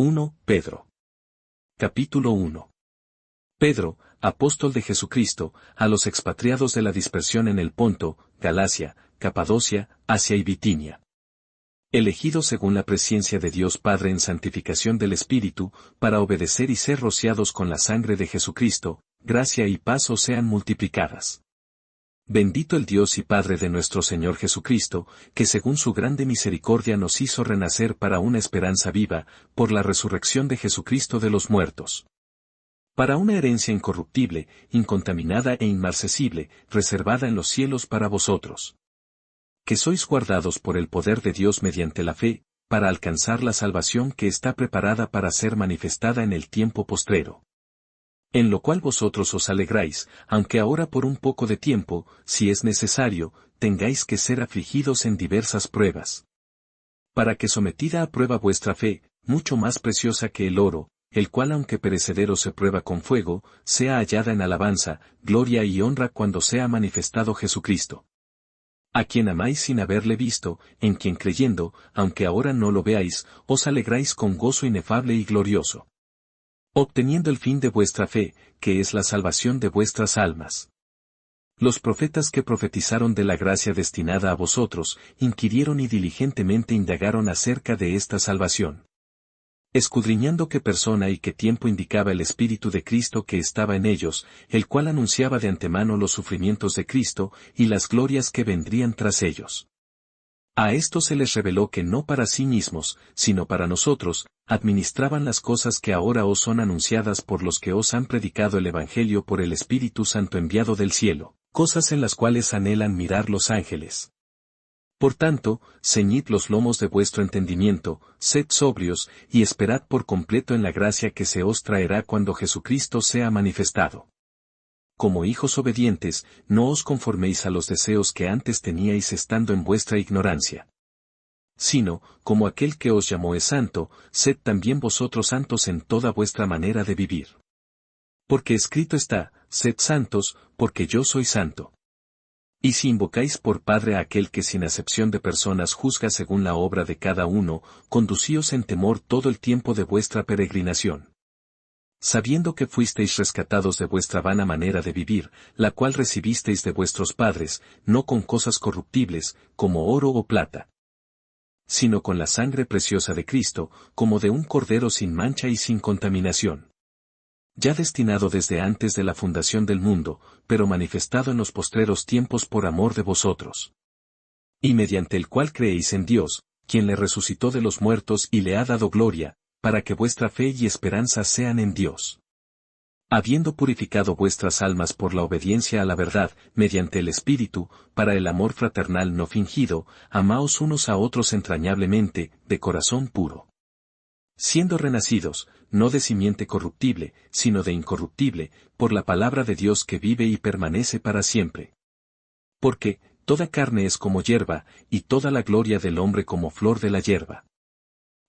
1 Pedro. Capítulo 1. Pedro, apóstol de Jesucristo, a los expatriados de la dispersión en el Ponto, Galacia, Capadocia, Asia y Bitinia. Elegidos según la presciencia de Dios Padre en santificación del Espíritu, para obedecer y ser rociados con la sangre de Jesucristo, gracia y paz os sean multiplicadas. Bendito el Dios y Padre de nuestro Señor Jesucristo, que según su grande misericordia nos hizo renacer para una esperanza viva, por la resurrección de Jesucristo de los muertos. Para una herencia incorruptible, incontaminada e inmarcesible, reservada en los cielos para vosotros. Que sois guardados por el poder de Dios mediante la fe, para alcanzar la salvación que está preparada para ser manifestada en el tiempo postrero. En lo cual vosotros os alegráis, aunque ahora por un poco de tiempo, si es necesario, tengáis que ser afligidos en diversas pruebas. Para que sometida a prueba vuestra fe, mucho más preciosa que el oro, el cual aunque perecedero se prueba con fuego, sea hallada en alabanza, gloria y honra cuando sea manifestado Jesucristo. A quien amáis sin haberle visto, en quien creyendo, aunque ahora no lo veáis, os alegráis con gozo inefable y glorioso. Obteniendo el fin de vuestra fe, que es la salvación de vuestras almas. Los profetas que profetizaron de la gracia destinada a vosotros, inquirieron y diligentemente indagaron acerca de esta salvación. Escudriñando qué persona y qué tiempo indicaba el Espíritu de Cristo que estaba en ellos, el cual anunciaba de antemano los sufrimientos de Cristo, y las glorias que vendrían tras ellos. A esto se les reveló que no para sí mismos, sino para nosotros, administraban las cosas que ahora os son anunciadas por los que os han predicado el Evangelio por el Espíritu Santo enviado del cielo, cosas en las cuales anhelan mirar los ángeles. Por tanto, ceñid los lomos de vuestro entendimiento, sed sobrios, y esperad por completo en la gracia que se os traerá cuando Jesucristo sea manifestado. Como hijos obedientes, no os conforméis a los deseos que antes teníais estando en vuestra ignorancia. Sino, como aquel que os llamó es santo, sed también vosotros santos en toda vuestra manera de vivir. Porque escrito está, sed santos, porque yo soy santo. Y si invocáis por Padre a aquel que sin acepción de personas juzga según la obra de cada uno, conducíos en temor todo el tiempo de vuestra peregrinación. Sabiendo que fuisteis rescatados de vuestra vana manera de vivir, la cual recibisteis de vuestros padres, no con cosas corruptibles, como oro o plata, sino con la sangre preciosa de Cristo, como de un cordero sin mancha y sin contaminación. Ya destinado desde antes de la fundación del mundo, pero manifestado en los postreros tiempos por amor de vosotros. Y mediante el cual creéis en Dios, quien le resucitó de los muertos y le ha dado gloria, para que vuestra fe y esperanza sean en Dios. Habiendo purificado vuestras almas por la obediencia a la verdad, mediante el Espíritu, para el amor fraternal no fingido, amaos unos a otros entrañablemente, de corazón puro. Siendo renacidos, no de simiente corruptible, sino de incorruptible, por la palabra de Dios que vive y permanece para siempre. Porque, toda carne es como hierba, y toda la gloria del hombre como flor de la hierba.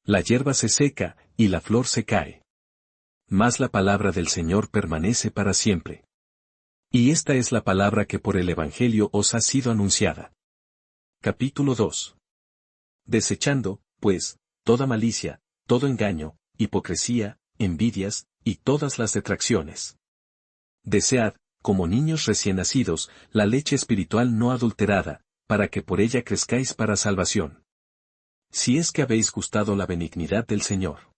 La hierba se seca, y la flor se cae. Mas la palabra del Señor permanece para siempre. Y esta es la palabra que por el Evangelio os ha sido anunciada. Capítulo 2. Desechando, pues, toda malicia, todo engaño, hipocresía, envidias, y todas las detracciones. Desead, como niños recién nacidos, la leche espiritual no adulterada, para que por ella crezcáis para salvación. Si es que habéis gustado la benignidad del Señor.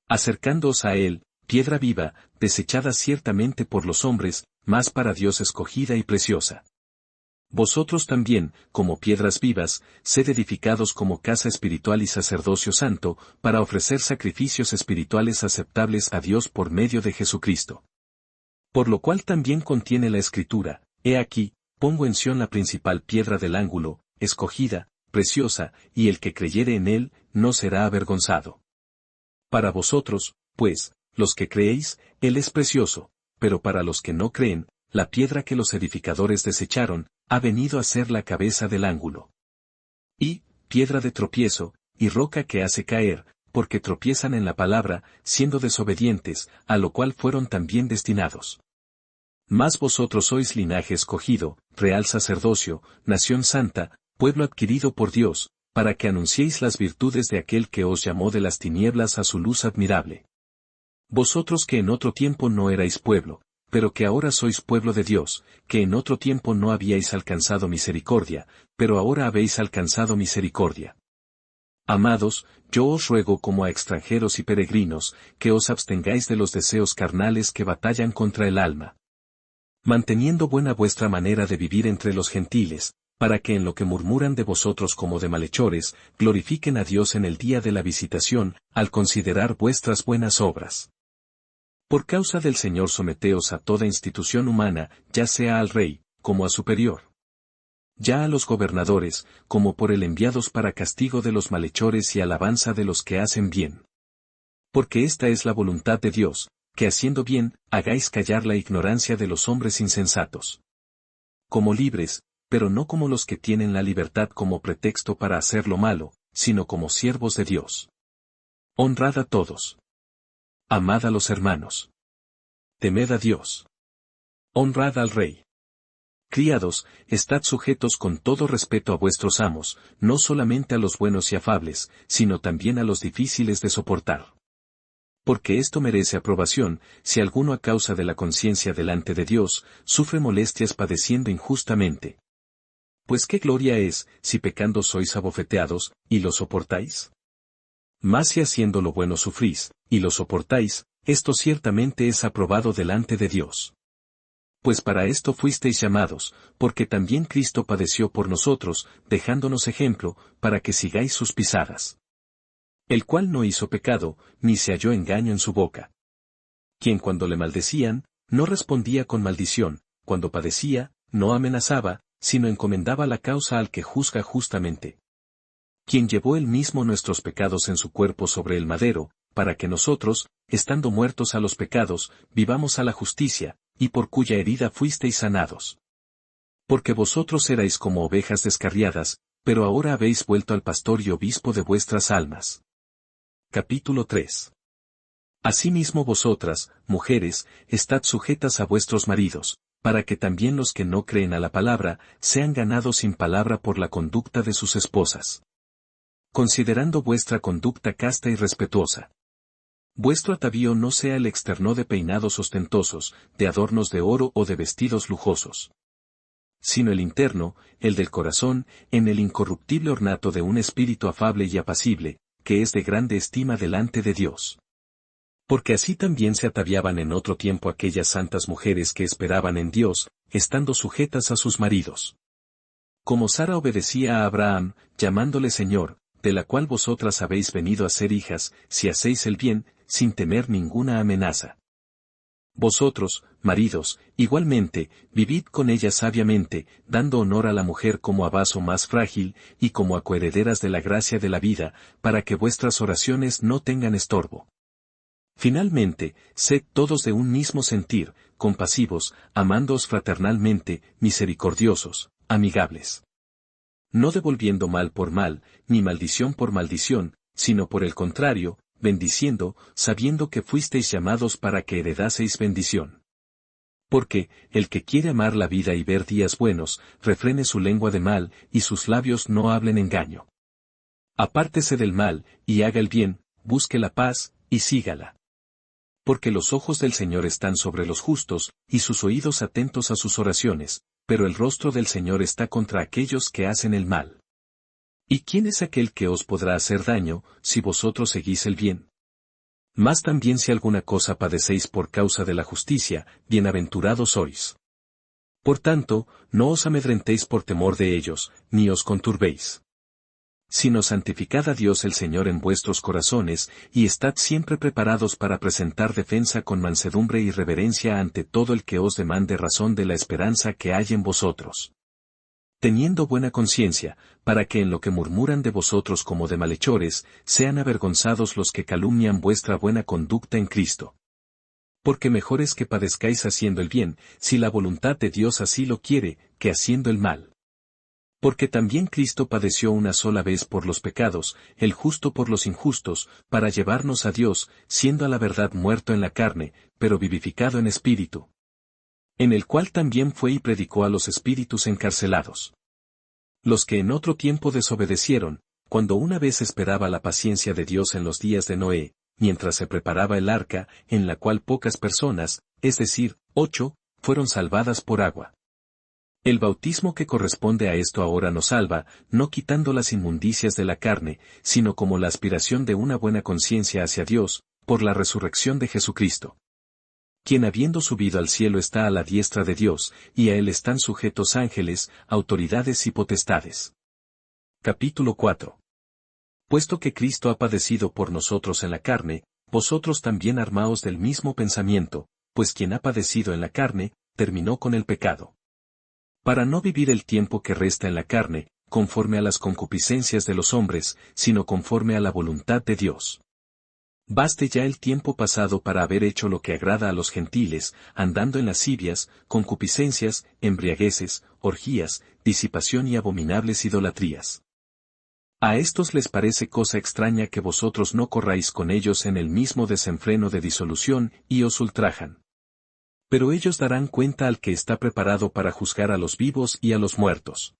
Acercándoos a Él, piedra viva, desechada ciertamente por los hombres, mas para Dios escogida y preciosa. Vosotros también, como piedras vivas, sed edificados como casa espiritual y sacerdocio santo, para ofrecer sacrificios espirituales aceptables a Dios por medio de Jesucristo. Por lo cual también contiene la Escritura, he aquí, pongo en Sión la principal piedra del ángulo, escogida, preciosa, y el que creyere en él, no será avergonzado. Para vosotros, pues, los que creéis, él es precioso, pero para los que no creen, la piedra que los edificadores desecharon, ha venido a ser la cabeza del ángulo. Y, piedra de tropiezo, y roca que hace caer, porque tropiezan en la palabra, siendo desobedientes, a lo cual fueron también destinados. Mas vosotros sois linaje escogido, real sacerdocio, nación santa, pueblo adquirido por Dios, para que anunciéis las virtudes de aquel que os llamó de las tinieblas a su luz admirable. Vosotros que en otro tiempo no erais pueblo, pero que ahora sois pueblo de Dios, que en otro tiempo no habíais alcanzado misericordia, pero ahora habéis alcanzado misericordia. Amados, yo os ruego como a extranjeros y peregrinos, que os abstengáis de los deseos carnales que batallan contra el alma. Manteniendo buena vuestra manera de vivir entre los gentiles, para que en lo que murmuran de vosotros como de malhechores, glorifiquen a Dios en el día de la visitación, al considerar vuestras buenas obras. Por causa del Señor someteos a toda institución humana, ya sea al rey, como a superior. Ya a los gobernadores, como por él enviados para castigo de los malhechores y alabanza de los que hacen bien. Porque esta es la voluntad de Dios, que haciendo bien, hagáis callar la ignorancia de los hombres insensatos. Como libres, pero no como los que tienen la libertad como pretexto para hacer lo malo, sino como siervos de Dios. Honrad a todos. Amad a los hermanos. Temed a Dios. Honrad al Rey. Criados, estad sujetos con todo respeto a vuestros amos, no solamente a los buenos y afables, sino también a los difíciles de soportar. Porque esto merece aprobación, si alguno a causa de la conciencia delante de Dios, sufre molestias padeciendo injustamente. Pues qué gloria es, si pecando sois abofeteados, y lo soportáis. Mas si haciendo lo bueno sufrís, y lo soportáis, esto ciertamente es aprobado delante de Dios. Pues para esto fuisteis llamados, porque también Cristo padeció por nosotros, dejándonos ejemplo, para que sigáis sus pisadas. El cual no hizo pecado, ni se halló engaño en su boca. Quien cuando le maldecían, no respondía con maldición, cuando padecía, no amenazaba, sino encomendaba la causa al que juzga justamente. Quien llevó él mismo nuestros pecados en su cuerpo sobre el madero, para que nosotros, estando muertos a los pecados, vivamos a la justicia, y por cuya herida fuisteis sanados. Porque vosotros erais como ovejas descarriadas, pero ahora habéis vuelto al pastor y obispo de vuestras almas. Capítulo 3. Asimismo vosotras, mujeres, estad sujetas a vuestros maridos, para que también los que no creen a la palabra, sean ganados sin palabra por la conducta de sus esposas. Considerando vuestra conducta casta y respetuosa. Vuestro atavío no sea el externo de peinados ostentosos, de adornos de oro o de vestidos lujosos. Sino el interno, el del corazón, en el incorruptible ornato de un espíritu afable y apacible, que es de grande estima delante de Dios. Porque así también se ataviaban en otro tiempo aquellas santas mujeres que esperaban en Dios, estando sujetas a sus maridos. Como Sara obedecía a Abraham, llamándole Señor, de la cual vosotras habéis venido a ser hijas, si hacéis el bien, sin temer ninguna amenaza. Vosotros, maridos, igualmente, vivid con ella sabiamente, dando honor a la mujer como a vaso más frágil, y como a coherederas de la gracia de la vida, para que vuestras oraciones no tengan estorbo. Finalmente, sed todos de un mismo sentir, compasivos, amándoos fraternalmente, misericordiosos, amigables. No devolviendo mal por mal, ni maldición por maldición, sino por el contrario, bendiciendo, sabiendo que fuisteis llamados para que heredaseis bendición. Porque, el que quiere amar la vida y ver días buenos, refrene su lengua de mal, y sus labios no hablen engaño. Apártese del mal, y haga el bien, busque la paz, y sígala. Porque los ojos del Señor están sobre los justos, y sus oídos atentos a sus oraciones, pero el rostro del Señor está contra aquellos que hacen el mal. ¿Y quién es aquel que os podrá hacer daño, si vosotros seguís el bien? Mas también si alguna cosa padecéis por causa de la justicia, bienaventurados sois. Por tanto, no os amedrentéis por temor de ellos, ni os conturbéis. Sino santificad a Dios el Señor en vuestros corazones, y estad siempre preparados para presentar defensa con mansedumbre y reverencia ante todo el que os demande razón de la esperanza que hay en vosotros. Teniendo buena conciencia, para que en lo que murmuran de vosotros como de malhechores, sean avergonzados los que calumnian vuestra buena conducta en Cristo. Porque mejor es que padezcáis haciendo el bien, si la voluntad de Dios así lo quiere, que haciendo el mal. Porque también Cristo padeció una sola vez por los pecados, el justo por los injustos, para llevarnos a Dios, siendo a la verdad muerto en la carne, pero vivificado en espíritu. En el cual también fue y predicó a los espíritus encarcelados. Los que en otro tiempo desobedecieron, cuando una vez esperaba la paciencia de Dios en los días de Noé, mientras se preparaba el arca, en la cual pocas personas, es decir, 8, fueron salvadas por agua. El bautismo que corresponde a esto ahora nos salva, no quitando las inmundicias de la carne, sino como la aspiración de una buena conciencia hacia Dios, por la resurrección de Jesucristo. Quien habiendo subido al cielo está a la diestra de Dios, y a él están sujetos ángeles, autoridades y potestades. Capítulo 4. Puesto que Cristo ha padecido por nosotros en la carne, vosotros también armaos del mismo pensamiento, pues quien ha padecido en la carne, terminó con el pecado. Para no vivir el tiempo que resta en la carne, conforme a las concupiscencias de los hombres, sino conforme a la voluntad de Dios. Baste ya el tiempo pasado para haber hecho lo que agrada a los gentiles, andando en lascivias, concupiscencias, embriagueces, orgías, disipación y abominables idolatrías. A estos les parece cosa extraña que vosotros no corráis con ellos en el mismo desenfreno de disolución, y os ultrajan. Pero ellos darán cuenta al que está preparado para juzgar a los vivos y a los muertos.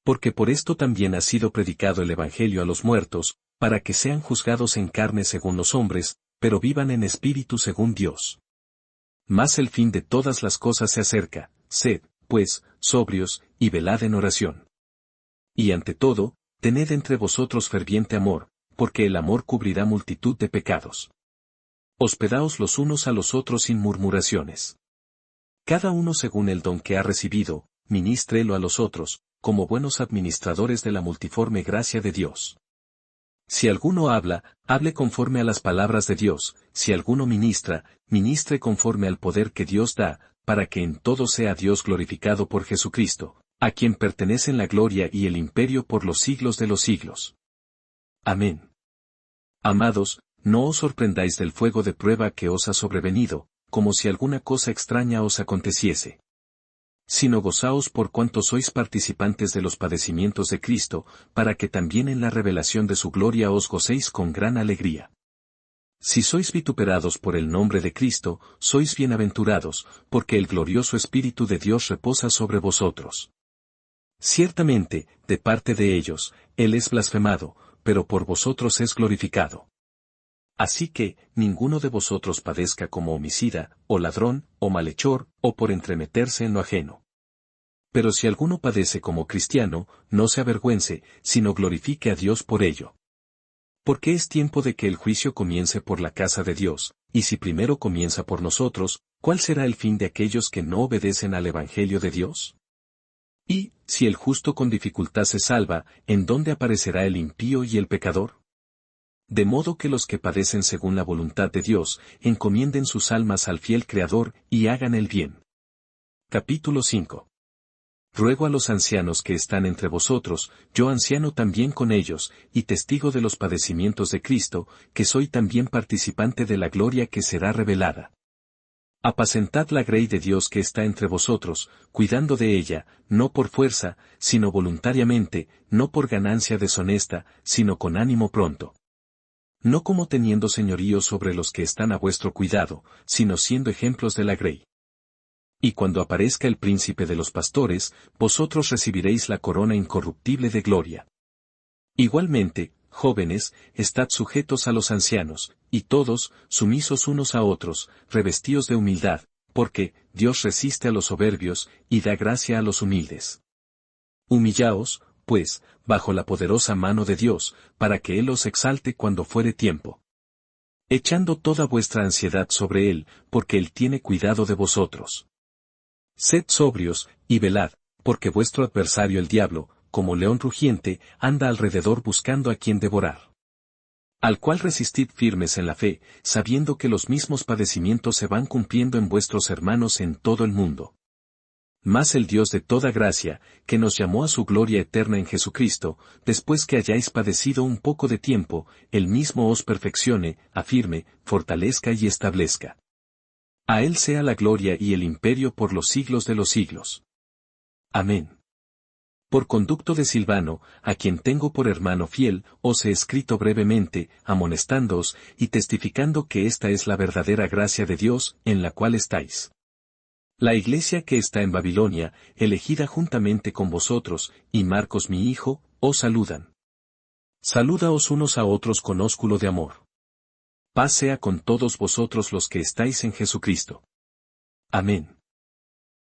Porque por esto también ha sido predicado el Evangelio a los muertos, para que sean juzgados en carne según los hombres, pero vivan en espíritu según Dios. Mas el fin de todas las cosas se acerca, sed, pues, sobrios, y velad en oración. Y ante todo, tened entre vosotros ferviente amor, porque el amor cubrirá multitud de pecados. Hospedaos los unos a los otros sin murmuraciones. Cada uno según el don que ha recibido, ministrélo a los otros, como buenos administradores de la multiforme gracia de Dios. Si alguno habla, hable conforme a las palabras de Dios; si alguno ministra, ministre conforme al poder que Dios da, para que en todo sea Dios glorificado por Jesucristo, a quien pertenecen la gloria y el imperio por los siglos de los siglos. Amén. Amados, no os sorprendáis del fuego de prueba que os ha sobrevenido, como si alguna cosa extraña os aconteciese. Sino gozaos por cuanto sois participantes de los padecimientos de Cristo, para que también en la revelación de su gloria os gocéis con gran alegría. Si sois vituperados por el nombre de Cristo, sois bienaventurados, porque el glorioso Espíritu de Dios reposa sobre vosotros. Ciertamente, de parte de ellos, Él es blasfemado, pero por vosotros es glorificado. Así que, ninguno de vosotros padezca como homicida, o ladrón, o malhechor, o por entremeterse en lo ajeno. Pero si alguno padece como cristiano, no se avergüence, sino glorifique a Dios por ello. Porque es tiempo de que el juicio comience por la casa de Dios, y si primero comienza por nosotros, ¿cuál será el fin de aquellos que no obedecen al Evangelio de Dios? Y, si el justo con dificultad se salva, ¿en dónde aparecerá el impío y el pecador? De modo que los que padecen según la voluntad de Dios, encomienden sus almas al fiel Creador, y hagan el bien. Capítulo 5. Ruego a los ancianos que están entre vosotros, yo anciano también con ellos, y testigo de los padecimientos de Cristo, que soy también participante de la gloria que será revelada. Apacentad la grey de Dios que está entre vosotros, cuidando de ella, no por fuerza, sino voluntariamente, no por ganancia deshonesta, sino con ánimo pronto. No como teniendo señorío sobre los que están a vuestro cuidado, sino siendo ejemplos de la grey. Y cuando aparezca el príncipe de los pastores, vosotros recibiréis la corona incorruptible de gloria. Igualmente, jóvenes, estad sujetos a los ancianos, y todos, sumisos unos a otros, revestidos de humildad, porque Dios resiste a los soberbios, y da gracia a los humildes. Humillaos, pues, bajo la poderosa mano de Dios, para que Él os exalte cuando fuere tiempo. Echando toda vuestra ansiedad sobre Él, porque Él tiene cuidado de vosotros. Sed sobrios, y velad, porque vuestro adversario el diablo, como león rugiente, anda alrededor buscando a quien devorar. Al cual resistid firmes en la fe, sabiendo que los mismos padecimientos se van cumpliendo en vuestros hermanos en todo el mundo. Mas el Dios de toda gracia, que nos llamó a su gloria eterna en Jesucristo, después que hayáis padecido un poco de tiempo, Él mismo os perfeccione, afirme, fortalezca y establezca. A Él sea la gloria y el imperio por los siglos de los siglos. Amén. Por conducto de Silvano, a quien tengo por hermano fiel, os he escrito brevemente, amonestándoos, y testificando que esta es la verdadera gracia de Dios, en la cual estáis. La iglesia que está en Babilonia, elegida juntamente con vosotros, y Marcos mi hijo, os saludan. Salúdaos unos a otros con ósculo de amor. Paz sea con todos vosotros los que estáis en Jesucristo. Amén.